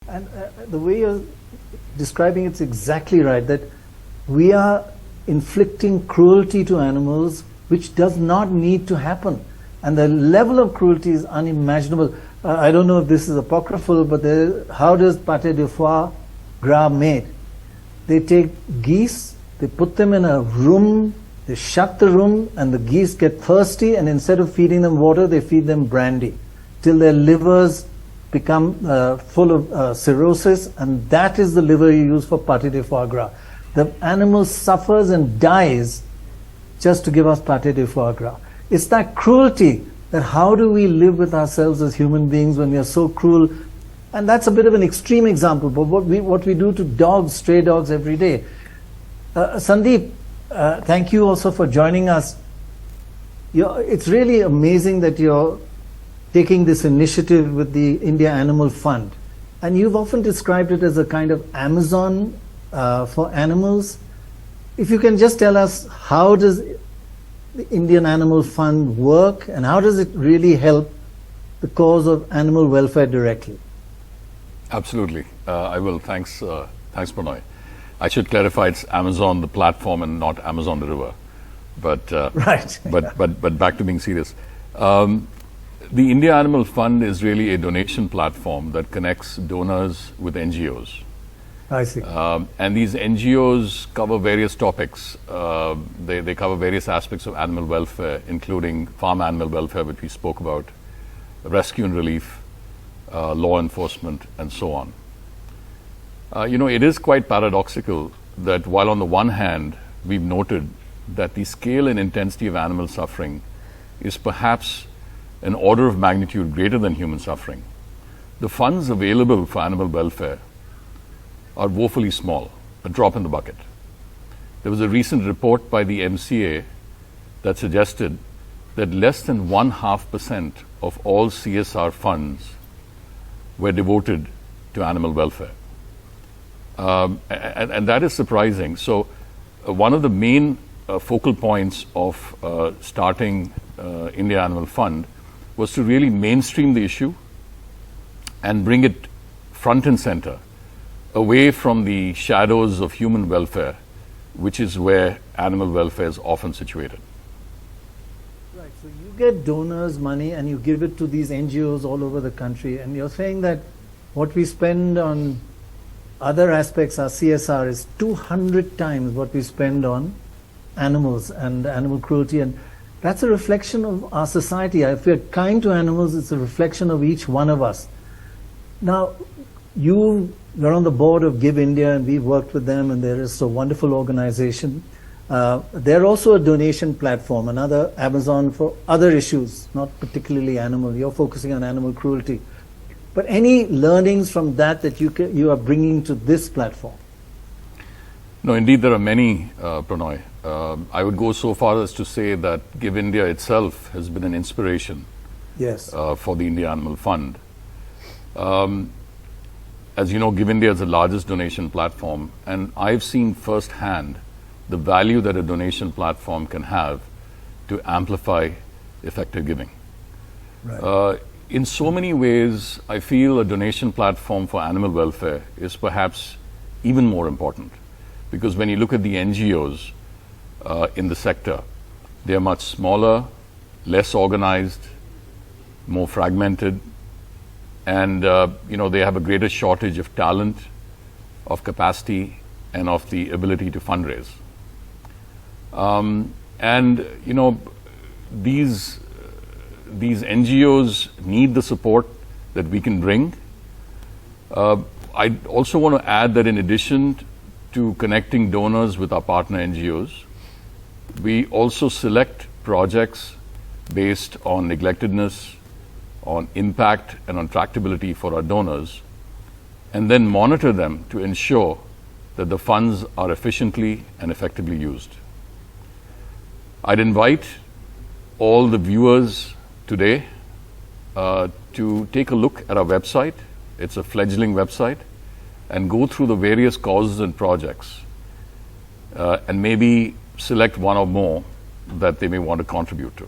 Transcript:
And the way you're describing it's exactly right, that we are inflicting cruelty to animals which does not need to happen. And the level of cruelty is unimaginable. I don't know if this is apocryphal, but how does pâté de foie gras made? They take geese, they put them in a room, they shut the room, and the geese get thirsty, and instead of feeding them water, they feed them brandy, till their livers become full of cirrhosis, and that is the liver you use for pâté de foie gras. The animal suffers and dies just to give us pâté de foie gras. It's that cruelty, that how do we live with ourselves as human beings when we are so cruel? And that's a bit of an extreme example, but what we do to dogs, stray dogs every day. Sandeep, thank you also for joining us. It's really amazing that you're taking this initiative with the India Animal Fund. And you've often described it as a kind of Amazon for animals. If you can just tell us, how does the Indian Animal Fund work, and how does it really help the cause of animal welfare directly? Absolutely. I will. Thanks, Pranay. I should clarify, it's Amazon the platform and not Amazon the river. But right. But back to being serious. The India Animal Fund is really a donation platform that connects donors with NGOs. I see. And these NGOs cover various topics. They cover various aspects of animal welfare, including farm animal welfare, which we spoke about, rescue and relief, law enforcement, and so on. It is quite paradoxical that while on the one hand, we've noted that the scale and intensity of animal suffering is perhaps an order of magnitude greater than human suffering, the funds available for animal welfare are woefully small, a drop in the bucket. There was a recent report by the MCA that suggested that less than 0.5% of all CSR funds were devoted to animal welfare. And that is surprising. So one of the main focal points of starting India Animal Fund was to really mainstream the issue and bring it front and center, away from the shadows of human welfare, which is where animal welfare is often situated. Right, so you get donors' money and you give it to these NGOs all over the country, and you're saying that what we spend on other aspects, our CSR, is 200 times what we spend on animals and animal cruelty, and that's a reflection of our society. If we're kind to animals, it's a reflection of each one of us. Now, you're on the board of Give India, and we've worked with them, and there is a wonderful organization. They're also a donation platform, another Amazon for other issues, not particularly animal. You're focusing on animal cruelty. But any learnings from that you are bringing to this platform? No, indeed, there are many, Pranay. I would go so far as to say that Give India itself has been an inspiration yes. For the India Animal Fund. As you know, Give India is the largest donation platform, and I've seen firsthand the value that a donation platform can have to amplify effective giving. Right. In so many ways, I feel a donation platform for animal welfare is perhaps even more important, because when you look at the NGOs in the sector, they are much smaller, less organized, more fragmented, and they have a greater shortage of talent, of capacity, and of the ability to fundraise. These NGOs need the support that we can bring. I also want to add that in addition to connecting donors with our partner NGOs, we also select projects based on neglectedness, on impact, and on tractability for our donors, and then monitor them to ensure that the funds are efficiently and effectively used. I'd invite all the viewers today to take a look at our website. It's a fledgling website, and go through the various causes and projects and maybe select one or more that they may want to contribute to.